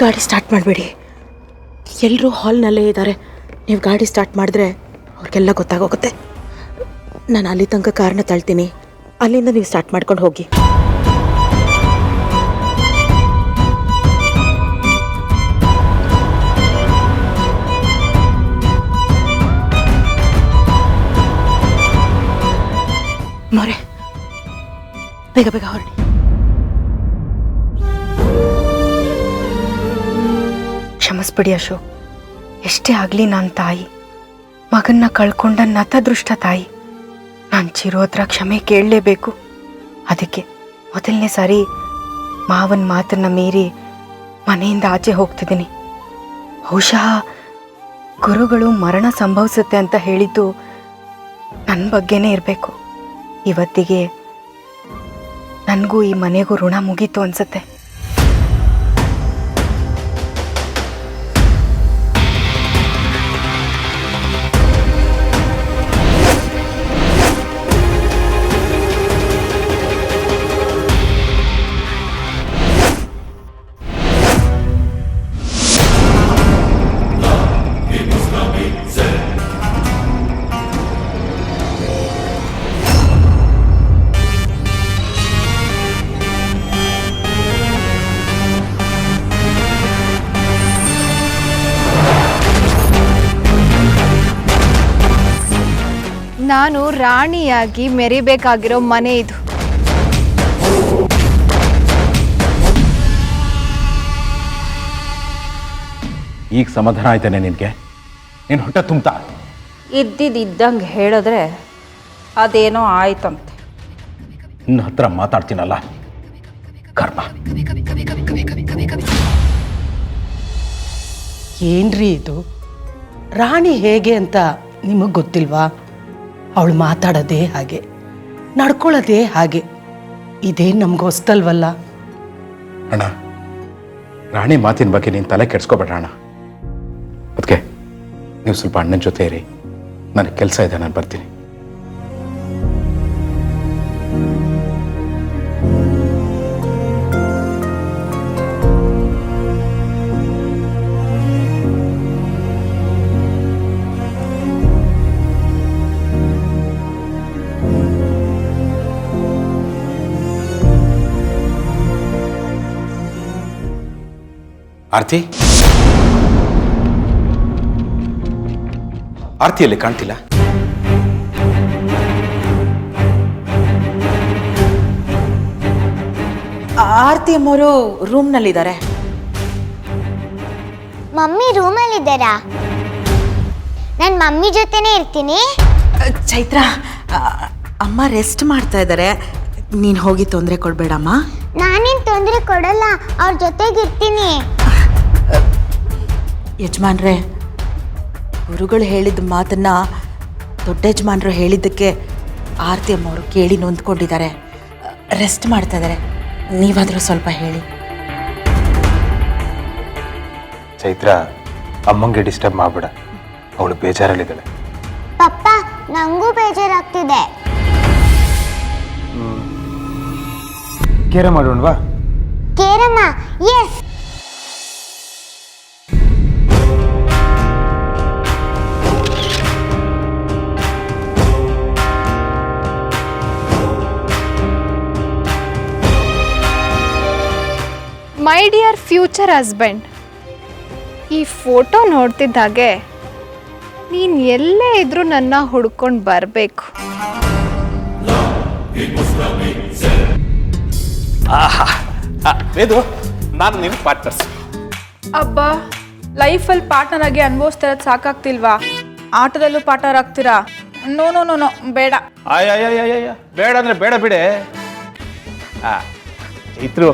ಗಾಡಿ ಸ್ಟಾರ್ಟ್ ಮಾಡಬೇಡಿ. ಎಲ್ಲರೂ ಹಾಲ್ನಲ್ಲೇ ಇದ್ದಾರೆ. ನೀವು ಗಾಡಿ ಸ್ಟಾರ್ಟ್ ಮಾಡಿದ್ರೆ ಅವ್ರಿಗೆಲ್ಲ ಗೊತ್ತಾಗೋಗುತ್ತೆ. ನಾನು ಅಲ್ಲಿ ತನಕ ಕಾರ್ನ ತಳ್ತೀನಿ, ಅಲ್ಲಿಂದ ನೀವು ಸ್ಟಾರ್ಟ್ ಮಾಡ್ಕೊಂಡು ಹೋಗಿ. ಮೋರೆ, ಬೇಗ ಬೇಗ ಹೊರಡಿ. ಕ್ಷಮಿಸ್ಬಿಡಿ ಅಶೋಕ್. ಎಷ್ಟೇ ಆಗಲಿ ನನ್ನ ತಾಯಿ, ಮಗನ್ನ ಕಳ್ಕೊಂಡ ನತದೃಷ್ಟ ತಾಯಿ. ನಾನು ಚಿರೋತ್ರ ಕ್ಷಮೆ ಕೇಳಲೇಬೇಕು. ಅದಕ್ಕೆ ಮೊದಲನೇ ಸಾರಿ ಮಾವನ ಮಾತನ್ನ ಮೀರಿ ಮನೆಯಿಂದ ಆಚೆ ಹೋಗ್ತಿದ್ದೀನಿ. ಬಹುಶಃ ಗುರುಗಳು ಮರಣ ಸಂಭವಿಸುತ್ತೆ ಅಂತ ಹೇಳಿದ್ದು ನನ್ನ ಬಗ್ಗೆನೇ ಇರಬೇಕು. ಇವತ್ತಿಗೆ ನನಗೂ ಈ ಮನೆಗೂ ಋಣ ಮುಗೀತು ಅನ್ಸುತ್ತೆ. ನಾನು ರಾಣಿಯಾಗಿ ಮೆರಿಬೇಕಾಗಿರೋ ಮನೆ ಇದು. ಈಗ ಸಮಾಧಾನ ಆಯ್ತಾನೆ ನಿನಗೆ? ನೀನು ಹೊಟ್ಟೆ ತುಂಬ್ತಾ? ಇದ್ದಂಗೆ ಹೇಳಿದ್ರೆ ಅದೇನೋ ಆಯ್ತಂತೆ. ನಿನ್ನ ಹತ್ರ ಮಾತಾಡ್ತೀನಲ್ಲ, ಕರ್ಮ. ಏನ್ರಿ ಇದು? ರಾಣಿ ಹೇಗೆ ಅಂತ ನಿಮಗೆ ಗೊತ್ತಿಲ್ವಾ? ಅವಳು ಮಾತಾಡೋದೇ ಹಾಗೆ, ನಡ್ಕೊಳ್ಳೋದೇ ಹಾಗೆ. ಇದೇನು ನಮ್ಗೆ ಹೊಸ್ತಲ್ವಲ್ಲ ಅಣ್ಣ. ರಾಣಿ ಮಾತಿನ ಬಗ್ಗೆ ನೀನು ತಲೆ ಕೆಡ್ಸ್ಕೊಬೇಡ ಅಣ್ಣ. ಅದಕ್ಕೆ ನೀವು ಸ್ವಲ್ಪ ಅಣ್ಣನ ಜೊತೆ ಇರಿ, ನನಗೆ ಕೆಲಸ ಇದೆ, ನಾನು ಬರ್ತೀನಿ. ಆರ್ತಿ, ಆರ್ತಿಯಲ್ಲಿ ಕಾಣ್ತಿಲ್ಲ. ಆರ್ತಿ ಅಮ್ಮವರು ರೂಮ್ನಲ್ಲಿದ್ದಾರೆ. ಮಮ್ಮಿ ರೂಮಲ್ಲಿದ್ದಾರಾ? ನಾನು ಮಮ್ಮಿ ಜೊತೆನೇ ಇರ್ತೀನಿ. ಚೈತ್ರ, ಅಮ್ಮ ರೆಸ್ಟ್ ಮಾಡ್ತಾ ಇದ್ದಾರೆ. ನೀನು ಹೋಗಿ ತೊಂದರೆ ಕೊಡಬೇಡಮ್ಮ. ನಾನೇನು ತೊಂದರೆ ಕೊಡಲ್ಲ, ಅವ್ರ ಜೊತೆಗಿರ್ತೀನಿ. ಯಜಮಾನ್ರೆ, ಗುರುಗಳು ಹೇಳಿದ ಮಾತನ್ನ ದೊಡ್ಡ ಯಜಮಾನ್ರು ಹೇಳಿದ್ದಕ್ಕೆ ಆರ್ತಿ ಅಮ್ಮವರು ಕೇಳಿ ನೊಂದ್ಕೊಂಡಿದ್ದಾರೆ. ರೆಸ್ಟ್ ಮಾಡ್ತಾ ಇದ್ದಾರೆ. ನೀವಾದರೂ ಸ್ವಲ್ಪ ಹೇಳಿ. ಚೈತ್ರ, ಅಮ್ಮಂಗೆ ಡಿಸ್ಟರ್ಬ್ ಮಾಡಬೇಡ, ಅವಳು ಬೇಜಾರಲ್ಲಿದ್ದಾಳೆ. ಪಪ್ಪ, ನಂಗೂ ಬೇಜಾರಾಗ್ತಿದೆ. ಕೇರ ಮಾಡೋಣವಾ? ಕೇರಮ್ಮ, yes. My dear future husband, ಈ ಫೋಟೋ ನೋಡ್ತಿದ್ದಾಗೆ ನೀನು ಎಲ್ಲೇ ಇದ್ರೂ ನನ್ನ ಹುಡ್ಕೊಂಡು ಬರಬೇಕು. ವೇದು, ನಾನು ನಿನ್ನ ಪಾರ್ಟ್ನರ್ಸ್. ಅಬ್ಬಾ, ಲೈಫಲ್ಲಿ ಪಾರ್ಟ್ನರ್ ಆಗಿ ಅನುಭವಿಸ್ತಾ ಇರೋದು ಸಾಕಾಗ್ತಿಲ್ವಾ? ಆಟದಲ್ಲೂ ಪಾರ್ಟ್ನರ್ ಆಗ್ತೀರಾ? ನೋ ನೋ ನೋ ನೋ, ಬೇಡ. ಅಯ್ಯ, ಬೇಡ ಅಂದ್ರೆ ಬೇಡ ಬಿಡೆ. ಚೈತ್ರು,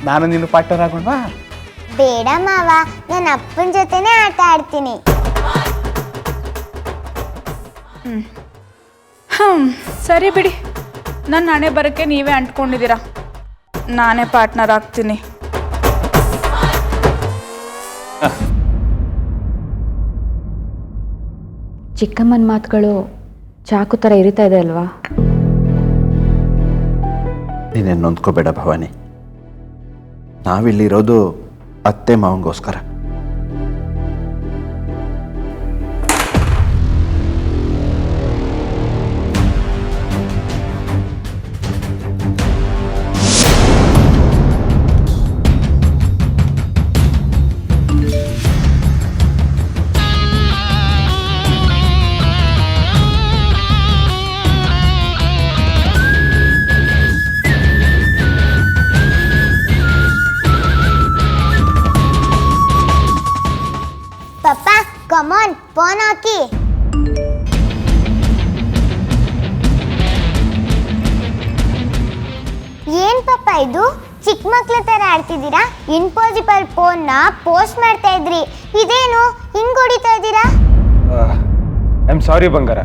ನಾನು ನಿನ್ನ ಪಾರ್ಟ್ನರ್ ಆಗೋಣವಾ? ಬೇಡ ಮಾವ, ನನ್ನ ಅಪ್ಪನ ಜೊತೆನೇ ಆಟ ಆಡ್ತೀನಿ. ಸರಿ ಬಿಡಿ, ನನ್ನ ಹಣೆ ಬರೋಕ್ಕೆ ನೀವೇ ಅಂಟ್ಕೊಂಡಿದ್ದೀರಾ. ನಾನೇ ಪಾರ್ಟ್ನರ್ ಆಗ್ತೀನಿ. ಚಿಕ್ಕಮ್ಮನ ಮಾತುಗಳು ಚಾಕು ಥರ ಇರಿತಾ ಇದೆ ಅಲ್ವಾ? ನೀನೇನು ನೊಂದ್ಕೋಬೇಡ ಭವಾನಿ. ನಾವಿಲ್ಲಿರೋದು ಅತ್ತೆ ಮಾವನಿಗೋಸ್ಕರ. ಪಪ್ಪ ಕಮಾನ್ ಫೋನ್ ಹಾಕಿ. ಏನ್ ಪಪ್ಪ ಇದು ಚಿಕ್ಕ ಮಕ್ಳ ತರ ಆಡ್ತಿದ್ದೀರಾ? ಇಂಪಾಸಿಬಲ್ ಫೋನ್ ನ ಪೋಸ್ಟ್ ಮಾಡ್ತಾ ಇದ್ರಿ, ಇದೇನು ಹಿಂಗ್ ಹೊಡಿತಾ ಇದ್ದೀರಾ? ಐ ಆಮ್ ಸಾರಿ ಬಂಗಾರ,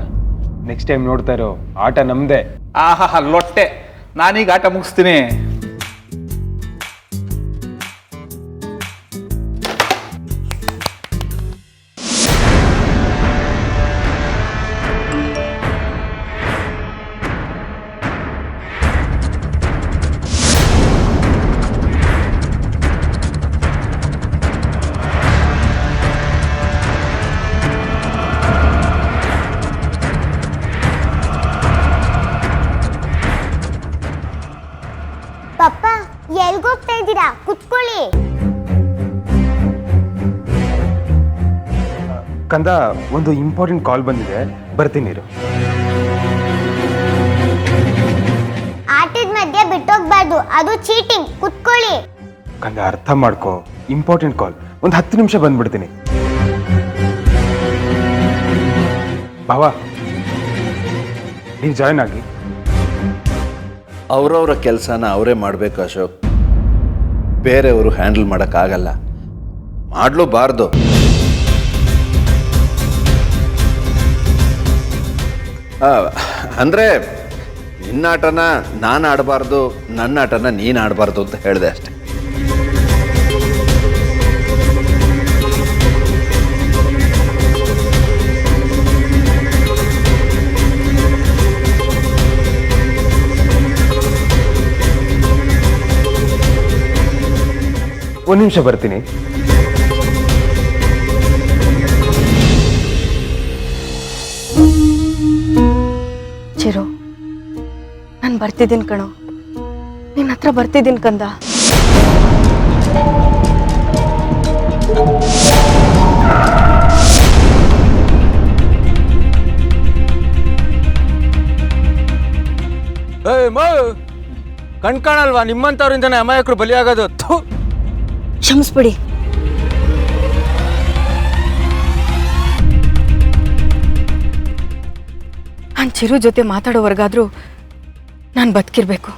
ನೆಕ್ಸ್ಟ್ ಟೈಮ್ ನೋಡ್ತಾ ಇರೋ ಆಟ ನಮ್ದೇ. ಆಹಾ ಲೊಟ್ಟೆ, ನಾನೀಗ ಆಟ ಮುಗಿಸ್ತೀನಿ. ಪಪ್ಪ ಎಲ್ಗೋಗ್ತಾ ಇದ್ದೀರಾ? ಕುತ್ಕೊಳ್ಳಿ. ಕಂದ, ಒಂದು ಇಂಪಾರ್ಟೆಂಟ್ ಕಾಲ್ ಬಂದಿದೆ, ಬರ್ತೀನಿ ಇರು. ಆಟದ ಮಧ್ಯೆ ಬಿಟ್ಟೋಗ್ಬಾರ್ದು, ಅದು ಚೀಟಿಂಗ್. ಕುತ್ಕೊಳ್ಳಿ. ಕಂದ ಅರ್ಥ ಮಾಡ್ಕೋ, ಇಂಪಾರ್ಟೆಂಟ್ ಕಾಲ್, ಒಂದು 10 ನಿಮಿಷ ಬಂದ್ಬಿಡ್ತೀನಿ. ಭಾವ, ನೀವು ಜಾಯ್ನ್ ಆಗಿ. ಅವರವರ ಕೆಲಸನ ಅವರೇ ಮಾಡಬೇಕು ಅಶೋಕ್, ಬೇರೆಯವರು ಹ್ಯಾಂಡಲ್ ಮಾಡೋಕ್ಕಾಗಲ್ಲ, ಮಾಡಲೂಬಾರ್ದು. ಅಂದರೆ ನಿನ್ನ ಆಟನ ನಾನು ಆಡಬಾರ್ದು, ನನ್ನ ಆಟನ ನೀನು ಆಡಬಾರ್ದು ಅಂತ ಹೇಳಿದೆ ಅಷ್ಟೆ. ಒಂದು ನಿಮಿಷ ಬರ್ತೀನಿ. ಚಿರು, ನಾನು ಬರ್ತಿದ್ದೀನಿ ಕಣೋ, ನಿನ್ನ ಹತ್ರ ಬರ್ತಿದ್ದೀನಿ ಕಂದ. ಕಣ್ಕಾಣಲ್ವಾ? ನಿಮ್ಮಂಥವ್ರಿಂದನೇ ಅಮಾಯಕರು ಬಲಿಯಾಗೋದು. ಕ್ಷಮಿಸ್ಬಿಡಿ. ನಾನು ಚಿರು ಜೊತೆ ಮಾತಾಡೋವರೆಗಾದ್ರೂ ನಾನು ಬದುಕಿರ್ಬೇಕು.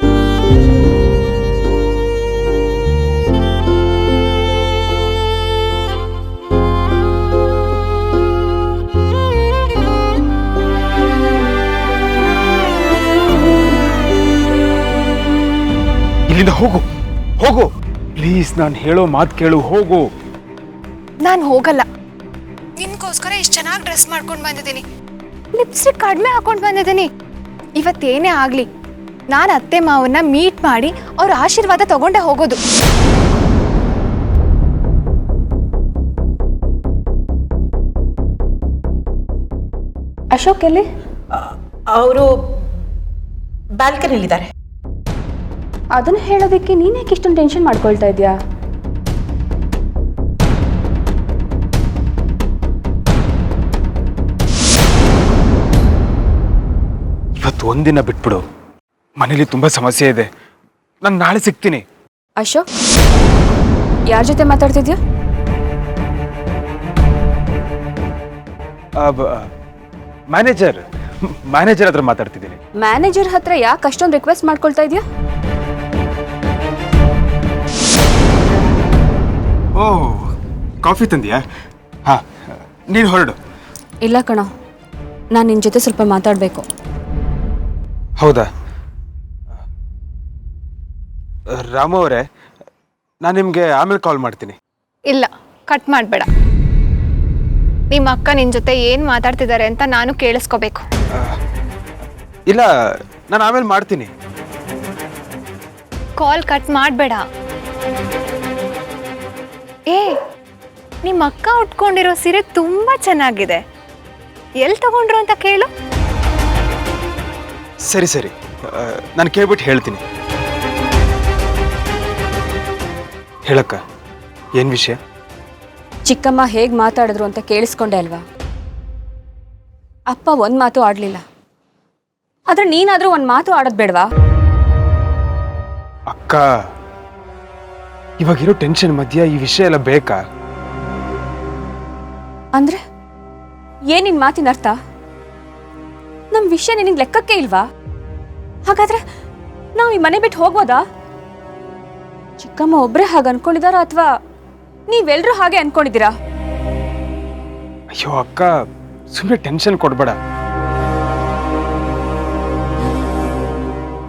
ಇಲ್ಲಿಂದ ಹೋಗು, ಹೋಗು ಪ್ಲೀಸ್, ನಾನು ಹೇಳೋ ಮಾತು ಕೇಳು, ಹೋಗು. ನಾನು ಹೋಗಲ್ಲ. ನಿನ್ಗೋಸ್ಕರ ಇಷ್ಟು ಚೆನ್ನಾಗಿ ಡ್ರೆಸ್ ಮಾಡ್ಕೊಂಡು ಬಂದಿದ್ದೀನಿ, ಲಿಪ್ಸ್ಟಿಕ್ ಕಡಿಮೆ ಹಾಕೊಂಡು ಬಂದಿದ್ದೀನಿ. ಇವತ್ತೇನೇ ಆಗಲಿ ನಾನು ಅತ್ತೆ ಮಾವನ್ನ ಮೀಟ್ ಮಾಡಿ ಅವ್ರ ಆಶೀರ್ವಾದ ತಗೊಂಡೇ ಹೋಗೋದು. ಅಶೋಕ್ ಎಲ್ಲಿ? ಅವರು ಬಾಲ್ಕನಿಲಿದ್ದಾರೆ. ಅದನ್ನು ಹೇಳೋದಕ್ಕೆ ನೀನೇಕೆ ಇಷ್ಟೊಂದು ಟೆನ್ಷನ್ ಮಾಡ್ಕೊಳ್ತಾ ಇದೆಯಾ? ಇವತ್ತು ಒಂದಿನ ಬಿಟ್ಬಿಡು, ಮನೇಲಿ ತುಂಬ ಸಮಸ್ಯೆ ಇದೆ. ನಾನು ನಾಳೆ ಸಿಗ್ತೀನಿ. ಅಶೋಕ್, ಯಾರ ಜೊತೆ ಮಾತಾಡ್ತಿದ್ಯಾ? ಮ್ಯಾನೇಜರ್ ಹತ್ರ ಮಾತಾಡ್ತಿದ್ದೀನಿ. ಮ್ಯಾನೇಜರ್ ಹತ್ರ ಯಾಕೆ ಅಷ್ಟೊಂದು ರಿಕ್ವೆಸ್ಟ್ ಮಾಡ್ಕೊಳ್ತಾ ಇದೆಯಾ? ಓ, ಕಾಫಿ ತಂದಿಯಾ? ಹಾಂ, ನೀನು ಹೊರಡು. ಇಲ್ಲ ಕಣೋ, ನಾನು ನಿನ್ನ ಜೊತೆ ಸ್ವಲ್ಪ ಮಾತಾಡಬೇಕು. ಹೌದಾ? ರಾಮು ಅವರೇ, ನಾನು ನಿಮಗೆ ಆಮೇಲೆ ಕಾಲ್ ಮಾಡ್ತೀನಿ. ಇಲ್ಲ, ಕಟ್ ಮಾಡಬೇಡ. ನಿಮ್ಮ ಅಕ್ಕ ನಿನ್ನ ಜೊತೆ ಏನು ಮಾತಾಡ್ತಿದ್ದಾರೆ ಅಂತ ನಾನು ಕೇಳಿಸ್ಕೋಬೇಕು. ಇಲ್ಲ, ನಾನು ಆಮೇಲೆ ಮಾಡ್ತೀನಿ. ಕಾಲ್ ಕಟ್ ಮಾಡಬೇಡ. ಏ ನಿಮ್ಮ ಅಕ್ಕ ಉಟ್ಕೊಂಡಿರೋ ಸೀರೆ ತುಂಬ ಚೆನ್ನಾಗಿದೆ. ಎಲ್ಲಿ ತಗೊಂಡ್ರು ಅಂತ ಕೇಳು. ಸರಿ ಸರಿ, ನಾನು ಕೇಳ್ಬಿಟ್ಟು ಹೇಳ್ತೀನಿ. ಹೇಳಕ್ಕ, ಏನು ವಿಷಯ? ಚಿಕ್ಕಮ್ಮ ಹೇಗೆ ಮಾತಾಡಿದ್ರು ಅಂತ ಕೇಳಿಸ್ಕೊಂಡೆ ಅಲ್ವಾ? ಅಪ್ಪ ಒಂದು ಮಾತು ಆಡಲಿಲ್ಲ, ಆದರೆ ನೀನಾದರೂ ಒಂದು ಮಾತು ಆಡೋದು ಬೇಡವಾ? ಅಕ್ಕ, ಇವಾಗಿರೋ ಟೆನ್ಷನ್ ಮಧ್ಯ ಈ ವಿಷಯ ಎಲ್ಲ ಬೇಕಾ? ಅಂದ್ರೆ ಏನಿನ್ ಮಾತಿನ ಅರ್ಥ? ನಮ್ಮ ವಿಷಯ ನಿನಗೆ ಲೆಕ್ಕಕ್ಕೆ ಇಲ್ವಾ? ಹಾಗಾದ್ರೆ ನಾವು ಈ ಮನೆ ಬಿಟ್ಟು ಹೋಗ್ಬೋದಾ? ಚಿಕ್ಕಮ್ಮ ಒಬ್ರೇ ಹಾಗೆ ಅನ್ಕೊಂಡಿದಾರ ಅಥವಾ ನೀವೆಲ್ಲರೂ ಹಾಗೆ ಅನ್ಕೊಂಡಿದ್ದೀರಾ? ಅಯ್ಯೋ ಅಕ್ಕ, ಸುಮ್ಮನೆ ಟೆನ್ಷನ್ ಕೊಡ್ಬೇಡ.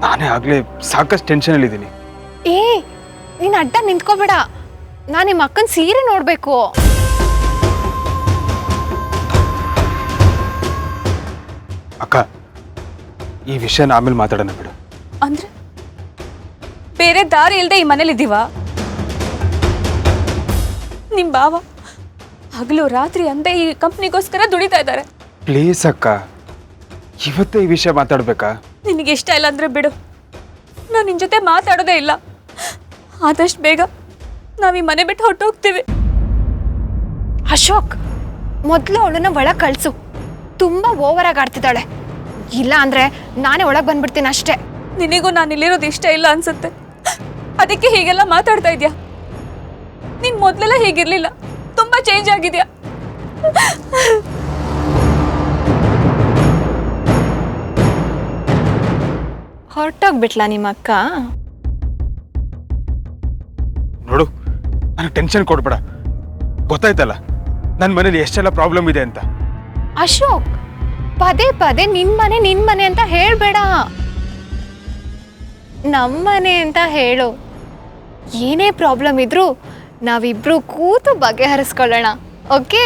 ನಾನೇ ಆಗ್ಲೇ ಸಾಕಷ್ಟು ಟೆನ್ಷನಲ್ಲಿದ್ದೀನಿ. ಏ ನೀನು ಅಡ್ಡ ನಿಂತ್ಕೋಬೇಡ. ನಾನು ನಿಮ್ಮ ಅಕ್ಕನ ಸೀರೆ ನೋಡಬೇಕು. ಅಕ್ಕ, ಈ ವಿಷಯನ ಆಮೇಲೆ ಮಾತಾಡೋಣ ಬಿಡು. ಅಂದ್ರೆ ಬೇರೆ ದಾರಿ ಇಲ್ಲದೆ ಈ ಮನೇಲಿದ್ದೀವ? ನಿಮ್ ಬಾವ ಹಗಲು ರಾತ್ರಿ ಅಂದೇ ಈ ಕಂಪ್ನಿಗೋಸ್ಕರ ದುಡಿತಾ ಇದ್ದಾರೆ. ಪ್ಲೀಸ್ ಅಕ್ಕ, ಇವತ್ತೇ ಈ ವಿಷಯ ಮಾತಾಡ್ಬೇಕಾ? ನಿನಗೆ ಇಷ್ಟ ಇಲ್ಲ ಅಂದ್ರೆ ಬಿಡು, ನಾನು ನಿನ್ನ ಜೊತೆ ಮಾತಾಡೋದೇ ಇಲ್ಲ. ಆದಷ್ಟು ಬೇಗ ನಾವು ಈ ಮನೆ ಬಿಟ್ಟು ಹೊರಟೋಗ್ತೀವಿ. ಅಶೋಕ್, ಮೊದಲು ಅವಳನ್ನ ಒಳಗೆ ಕಳಿಸು. ತುಂಬ ಓವರಾಗಿ ಆಡ್ತಿದ್ದಾಳೆ. ಇಲ್ಲ ಅಂದ್ರೆ ನಾನೇ ಒಳಗೆ ಬಂದ್ಬಿಡ್ತೀನಿ ಅಷ್ಟೇ. ನಿನಗೂ ನಾನು ಇಲ್ಲಿರೋದು ಇಷ್ಟ ಇಲ್ಲ ಅನ್ಸುತ್ತೆ, ಅದಕ್ಕೆ ಹೀಗೆಲ್ಲ ಮಾತಾಡ್ತಾ ಇದ್ಯಾ. ನೀನ್ ಮೊದಲೆಲ್ಲ ಹೀಗಿರ್ಲಿಲ್ಲ, ತುಂಬಾ ಚೇಂಜ್ ಆಗಿದ್ಯಾ. ಹೊರಟೋಗ್ಬಿಟ್ಲಾ ನಿಮ್ಮ ಅಕ್ಕ? ನೋಡು, ನನಗೆ ಟೆನ್ಷನ್ ಕೊಡ್ಬೇಡ. ಗೊತ್ತಾಯ್ತಲ್ಲ ನನ್ನ ಮನೇಲಿ ಎಷ್ಟೆಲ್ಲ ಪ್ರಾಬ್ಲಮ್ ಇದೆ ಅಂತ. ಅಶೋಕ್, ಪದೇ ಪದೇ ನಿನ್ ಮನೆ ಅಂತ ಹೇಳ್ಬೇಡ. ನಮ್ಮನೆ ಅಂತ ಹೇಳು. ಏನೇ ಪ್ರಾಬ್ಲಮ್ ಇದ್ರೂ ನಾವಿಬ್ರು ಕೂತು ಬಗೆಹರಿಸ್ಕೊಳ್ಳೋಣ. ಓಕೆ?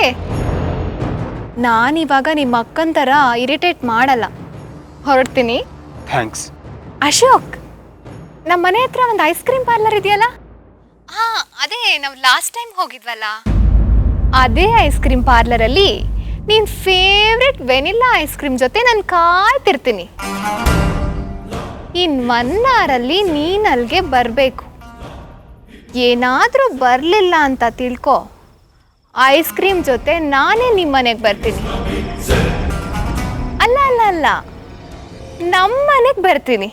ನಾನಿವಾಗ ನಿಮ್ಮ ಅಕ್ಕನ ಥರ ಇರಿಟೇಟ್ ಮಾಡಲ್ಲ. ಹೊರಡ್ತೀನಿ. ಥ್ಯಾಂಕ್ಸ್. ಅಶೋಕ್, ನಮ್ಮ ಮನೆ ಹತ್ರ ಒಂದು ಐಸ್ ಕ್ರೀಮ್ ಪಾರ್ಲರ್ ಇದೆಯಲ್ಲ? ಹಾಂ, ಅದೇ ನಾವು ಲಾಸ್ಟ್ ಟೈಮ್ ಹೋಗಿದ್ವಲ್ಲ, ಅದೇ ಐಸ್ ಕ್ರೀಮ್ ಪಾರ್ಲರಲ್ಲಿ ನಿನ್ನ ಫೇವ್ರೆಟ್ ವೆನಿಲ್ಲಾ ಐಸ್ ಕ್ರೀಮ್ ಜೊತೆ ನಾನು ಕಾಯ್ತಿರ್ತೀನಿ. ಇನ್ನು 1 ಅವರಲ್ಲಿ ನೀನು ಅಲ್ಲಿಗೆ ಬರಬೇಕು. ಏನಾದರೂ ಬರಲಿಲ್ಲ ಅಂತ ತಿಳ್ಕೊ, ಐಸ್ ಕ್ರೀಮ್ ಜೊತೆ ನಾನೇ ನಿಮ್ಮ ಮನೆಗೆ ಬರ್ತೀನಿ. ಅಲ್ಲ ಅಲ್ಲ ಅಲ್ಲ, ನಮ್ಮ ಮನೆಗೆ ಬರ್ತೀನಿ.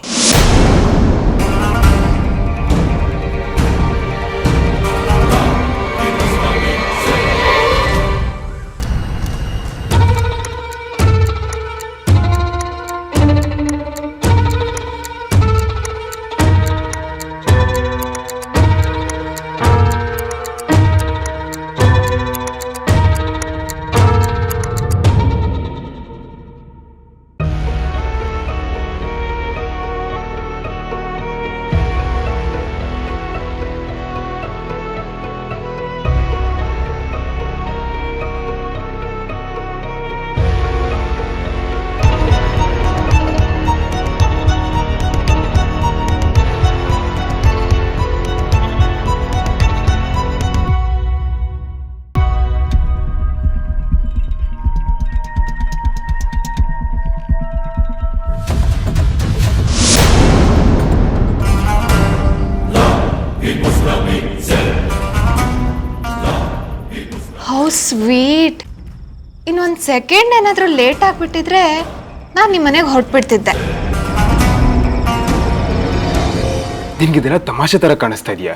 How sweet. ಇನ್ನೊಂದು ಸೆಕೆಂಡ್ ಏನಾದರೂ ಲೇಟ್ ಆಗಿಬಿಟ್ಟಿದ್ರೆ ನಾನು ನಿಮ್ಮ ಮನೆಗೆ ಹೊರಟ್ಬಿಡ್ತಿದ್ದೆ. ನಿನ್ಗಿದೆಲ್ಲ ತಮಾಷೆ ಥರ ಕಾಣಿಸ್ತಾ ಇದೆಯಾ?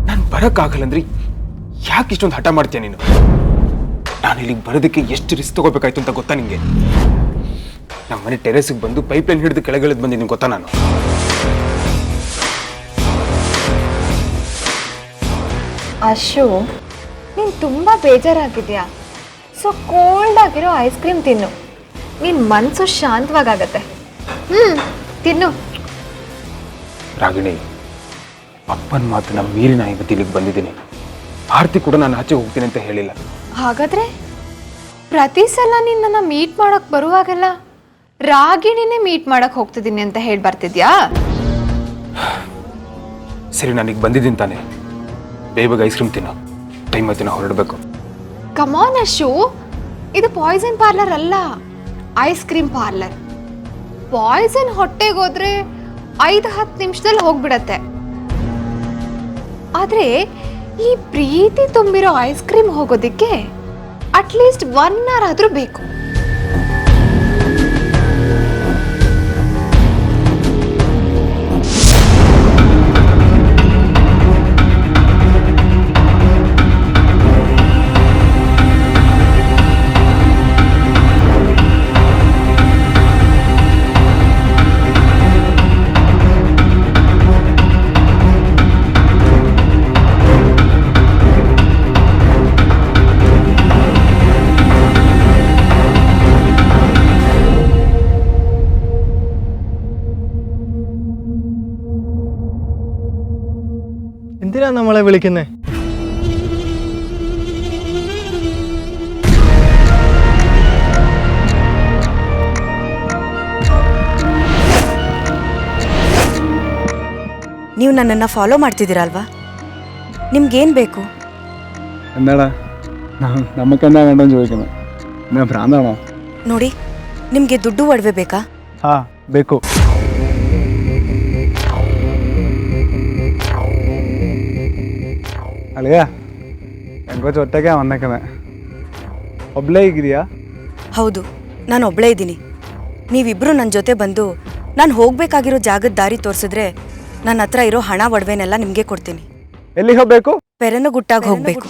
ನಾನು ಬರೋಕ್ಕಾಗಲ್ಲ ಅಂದ್ರೆ ಯಾಕೆ ಇಷ್ಟೊಂದು ಹಠ ಮಾಡ್ತೀಯ ನೀನು? ನಾನು ಇಲ್ಲಿಗೆ ಬರೋದಕ್ಕೆ ಎಷ್ಟು ರಿಸ್ಕ್ ತಗೋಬೇಕಾಯ್ತು ಅಂತ ಗೊತ್ತಾ ನಿಂಗೆ? ನಮ್ಮ ಮನೆ ಟೆರೆಸ್ಗೆ ಬಂದು ಪೈಪ್ಲೈನ್ ಹಿಡಿದು ಕೆಳಗಿಳಿದು ಬಂದಿದ್ದೀನಿ ಗೊತ್ತಾ ನಾನು? ಅಶು, ನೀನು ತುಂಬ ಬೇಜಾರಾಗಿದೆಯಾ? ಸೊ ಕೋಲ್ಡ್ ಆಗಿರೋ ಐಸ್ ಕ್ರೀಮ್ ತಿನ್ನು, ನಿನ್ನ ಮನಸ್ಸು ಶಾಂತವಾಗತ್ತೆ. ತಿನ್ನು. ರಾಗಿಣಿ, ಅಪ್ಪನ ಮಾತನ್ನ ಮೀರಿ ನಾನು ಇವತ್ತು ಇಲ್ಲಿಗೆ ಬಂದಿದ್ದೀನಿ. ಆರತಿ ಕೂಡ ನಾನು ಆಚೆ ಹೋಗ್ತೀನಿ ಅಂತ ಹೇಳಿಲ್ಲ. ಹಾಗಾದ್ರೆ ಪ್ರತಿ ಸಲ ನಿನ್ನನ್ನು ಮೀಟ್ ಮಾಡೋಕ್ಕೆ ಬರುವಾಗೆಲ್ಲ ರಾಗಿಣಿನೇ ಮೀಟ್ ಮಾಡೋಕ್ಕೆ ಹೋಗ್ತಿದ್ದೀನಿ ಅಂತ ಹೇಳಿ ಬರ್ತಿದ್ಯಾ? ಸರಿ, ನಾನೀಗ ಬಂದಿದ್ದೀನಿ ತಾನೆ, ಬೇಗ ಐಸ್ ಕ್ರೀಮ್ ತಿನ್ನು, ಟೈಮ್ ಆಯ್ತು, ನಾವು ಹೊರಡಬೇಕು. ಕಮಾನ್ ಅಶು, ಇದು ಪಾಯ್ಸನ್ ಪಾರ್ಲರ್ ಅಲ್ಲ, ಐಸ್ ಕ್ರೀಮ್ ಪಾರ್ಲರ್. ಪಾಯ್ಸನ್ ಹೊಟ್ಟೆಗೆ ಹೋದ್ರೆ 5-10 ನಿಮಿಷದಲ್ಲಿ ಹೋಗ್ಬಿಡತ್ತೆ. ಆದ್ರೆ ಈ ಪ್ರೀತಿ ತುಂಬಿರೋ ಐಸ್ ಕ್ರೀಮ್ ಹೋಗೋದಿಕ್ಕೆ ಅಟ್ಲೀಸ್ಟ್ 1 hour ಆದ್ರೂ ಬೇಕು. എന്തിനാ നമ്മളെ വിളിക്കുന്നേ? ನೀವು ನನ್ನನ್ನು ಫಾಲೋ ಮಾಡ್ತಿದ್ದೀರಲ್ವಾ? ನಿಮ್ಗೇನು ಬೇಕು? എന്താടാ നമുക്കെന്താ വേണ്ടെന്ന് ചോദിക്കുന്നത്? എന്നാ ഭ്രാന്താണോ? ನೋಡಿ, ನಿಮಗೆ ದುಡ್ಡು ಒಡವೆ ಬೇಕಾ? ಹಾ ಬೇಕು. ಅಳಿಯ ಹೆಂಗೋ ಜೊತೆಗೆ ವನ್ನಕ್ಕನೆ ಒಬ್ಳೇ ಇದೆಯಾ? ಹೌದು, ನಾನು ಒಬ್ಬಳೇ ಇದ್ದೀನಿ. ನೀವಿಬ್ಬರು ನನ್ನ ಜೊತೆ ಬಂದು ನಾನು ಹೋಗಬೇಕಾಗಿರೋ ಜಾಗದ ದಾರಿ ತೋರಿಸಿದ್ರೆ ನನ್ನ ಹತ್ರ ಇರೋ ಹಣ ಒಡವೆನೆಲ್ಲ ನಿಮಗೆ ಕೊಡ್ತೀನಿ. ಎಲ್ಲಿಗೆ ಹೋಗಬೇಕು? ಪೆರನುಗುಟ್ಟಾಗಿ ಹೋಗಬೇಕು.